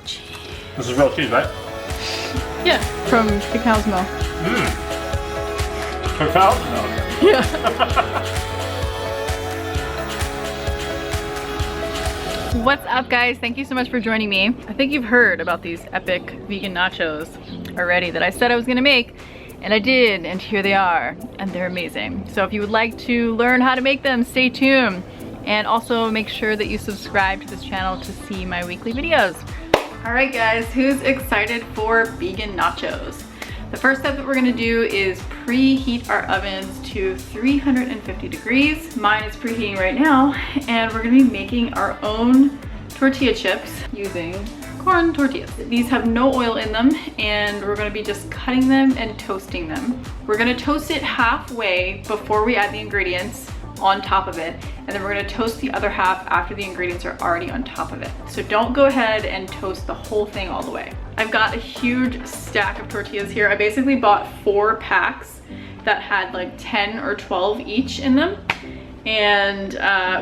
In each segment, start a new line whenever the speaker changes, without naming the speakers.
cheese.
This is real cheese, right?
Yeah, from cow's milk.
Cow's milk?
Yeah. What's up, guys? Thank you so much for joining me. I think you've heard about these epic vegan nachos already that I said I was gonna make, and I did, and here they are, and they're amazing. So if you would like to learn how to make them, stay tuned. And also make sure that you subscribe to this channel to see my weekly videos. All right, guys, who's excited for vegan nachos? The first step that we're gonna do is preheat our ovens to 350 degrees. Mine is preheating right now, and we're gonna be making our own tortilla chips using corn tortillas. These have no oil in them, and we're gonna be just cutting them and toasting them. We're gonna toast it halfway before we add the ingredients on top of it, and then we're gonna toast the other half after the ingredients are already on top of it. So don't go ahead and toast the whole thing all the way. I've got a huge stack of tortillas here. I basically bought 4 packs that had like 10 or 12 each in them, and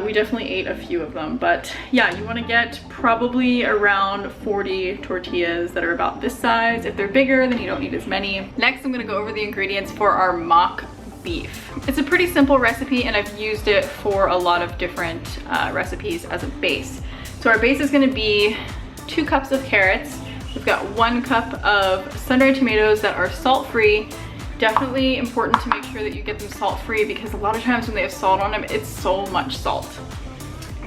we definitely ate a few of them. But yeah, you want to get probably around 40 tortillas that are about this size. If they're bigger, then you don't need as many. Next, I'm gonna go over the ingredients for our mock beef. It's a pretty simple recipe, and I've used it for a lot of different recipes as a base. So our base is gonna be 2 cups of carrots. We've got 1 cup of sun-dried tomatoes that are salt-free. Definitely important to make sure that you get them salt-free, because a lot of times when they have salt on them, it's so much salt.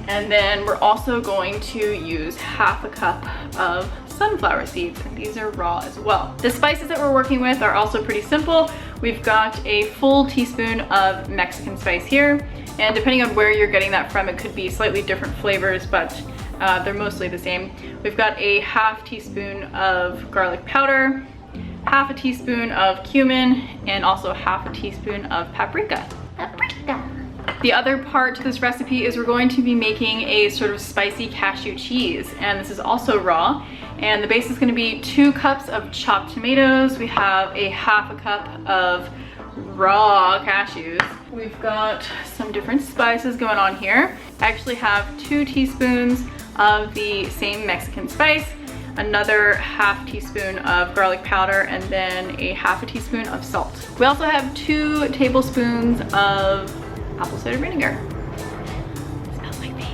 And then we're also going to use half a cup of sunflower seeds, and these are raw as well. The spices that we're working with are also pretty simple. We've got a full teaspoon of Mexican spice here, and depending on where you're getting that from, it could be slightly different flavors, but they're mostly the same. We've got a half teaspoon of garlic powder, half a teaspoon of cumin, and also half a teaspoon of paprika. The other part to this recipe is we're going to be making a sort of spicy cashew cheese, and this is also raw. And the base is going to be 2 cups of chopped tomatoes. We have a half a cup of raw cashews. We've got some different spices going on here. I actually have 2 teaspoons of the same Mexican spice, another half teaspoon of garlic powder, and then a half a teaspoon of salt. We also have 2 tablespoons of apple cider vinegar. Smells like feet.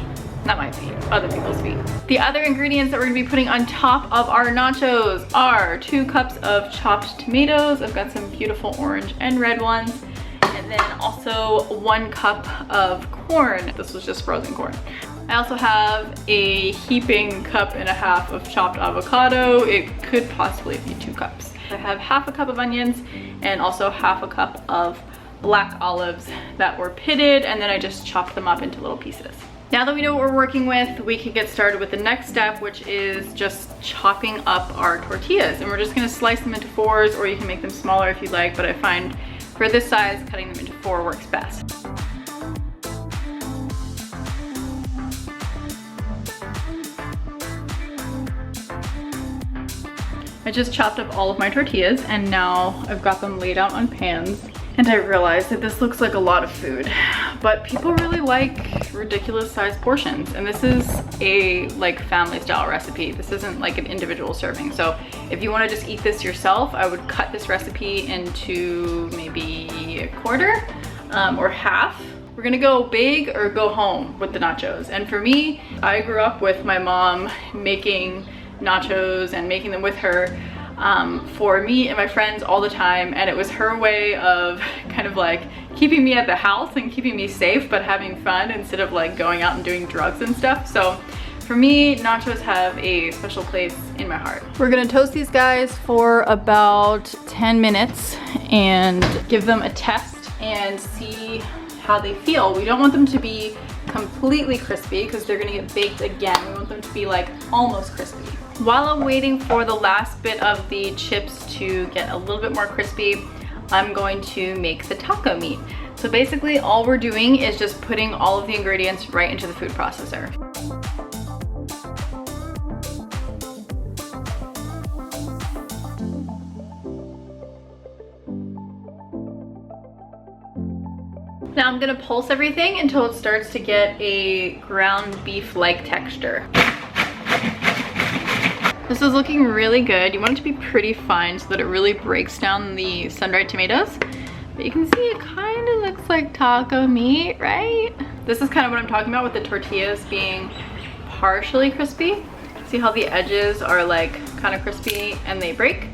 Not my feet, other people's feet. The other ingredients that we're gonna be putting on top of our nachos are 2 cups of chopped tomatoes. I've got some beautiful orange and red ones. And then also 1 cup of corn. This was just frozen corn. I also have a heaping cup and a half of chopped avocado. It could possibly be 2 cups. I have half a cup of onions and also half a cup of black olives that were pitted, and then I just chopped them up into little pieces. Now that we know what we're working with, we can get started with the next step, which is just chopping up our tortillas. And we're just gonna slice them into 4s, or you can make them smaller if you'd like, but I find for this size, cutting them into 4 works best. I just chopped up all of my tortillas, and now I've got them laid out on pans. And I realized that this looks like a lot of food, but people really like ridiculous sized portions. And this is a like family style recipe. This isn't like an individual serving. So if you wanna just eat this yourself, I would cut this recipe into maybe 1/4 or half. We're gonna go big or go home with the nachos. And for me, I grew up with my mom making nachos and making them with her for me and my friends all the time, and it was her way of kind of like keeping me at the house and keeping me safe but having fun instead of like going out and doing drugs and stuff. So for me, nachos have a special place in my heart. We're gonna toast these guys for about 10 minutes and give them a test and see how they feel. We don't want them to be completely crispy because they're gonna get baked again. We want them to be like almost crispy. While I'm waiting for the last bit of the chips to get a little bit more crispy, I'm going to make the taco meat. So basically all we're doing is just putting all of the ingredients right into the food processor. Now I'm gonna pulse everything until it starts to get a ground beef-like texture. This is looking really good. You want it to be pretty fine so that it really breaks down the sun-dried tomatoes. But you can see it kind of looks like taco meat, right? This is kind of what I'm talking about with the tortillas being partially crispy. See how the edges are like kind of crispy and they break,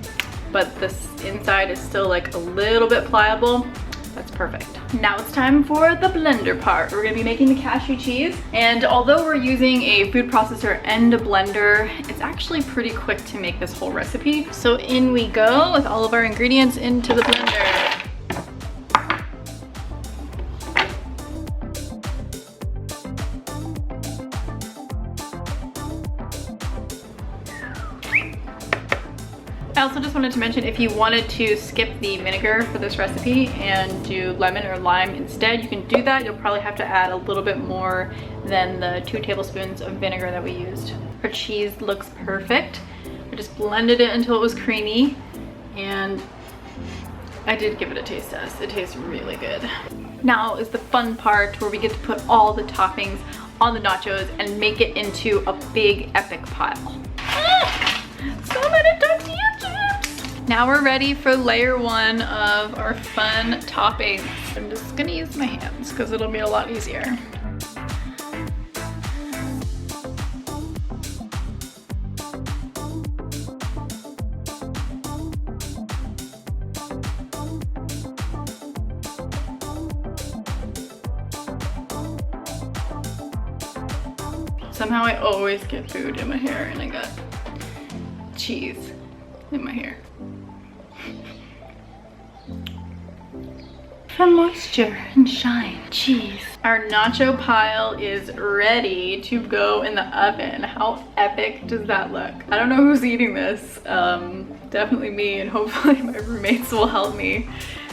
but this inside is still like a little bit pliable. That's perfect. Now it's time for the blender part. We're gonna be making the cashew cheese. And although we're using a food processor and a blender, it's actually pretty quick to make this whole recipe. So in we go with all of our ingredients into the blender. I also just wanted to mention, if you wanted to skip the vinegar for this recipe and do lemon or lime instead, you can do that. You'll probably have to add a little bit more than the 2 tablespoons of vinegar that we used. Our cheese looks perfect. I just blended it until it was creamy, and I did give it a taste test. It tastes really good. Now is the fun part where we get to put all the toppings on the nachos and make it into a big epic pile. So many tortilla chips! Now we're ready for layer 1 of our fun toppings. I'm just gonna use my hands because it'll be a lot easier. Somehow I always get food in my hair, and I got cheese in my hair. For moisture and shine, cheese. Our nacho pile is ready to go in the oven. How epic does that look? I don't know who's eating this. Definitely me, and hopefully my roommates will help me.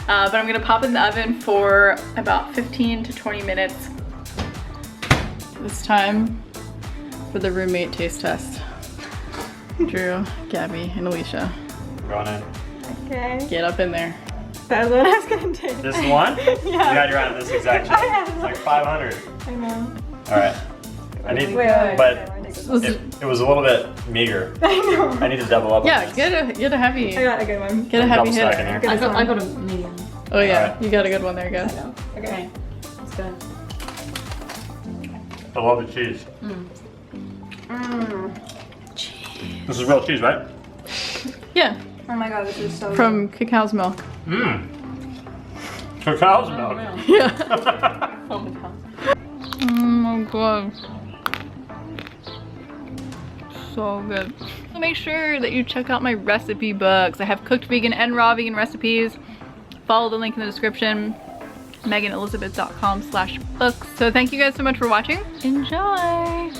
But I'm gonna pop it in the oven for about 15 to 20 minutes. It's time for the roommate taste test. Drew, Gabby, and Alicia.
Going in.
Okay.
Get up in there.
That's what I was gonna take.
This one?
Yeah.
You got your on this exact shape.
I am.
It's like 500.
I know.
All right. I need,
Wait.
but it was a little bit meager.
I know.
I need to double up.
Yeah,
on this.
get a heavy.
I got a good one.
Get a heavy
Double stack in
hitter.
here.
I got
a medium.
Oh yeah,
Alright.
you got a good one there, guys.
I know. Okay.
It's good.
I love the cheese.
Cheese.
This is real cheese, right?
Yeah,
Oh my god, this is so
from cacao's milk.
Mmm. Cacao milk.
Yeah.
Oh my god.
Oh my god. So good. So make sure that you check out my recipe books. I have cooked vegan and raw vegan recipes. Follow the link in the description. meganelizabeth.com/books. So thank you guys so much for watching. Enjoy.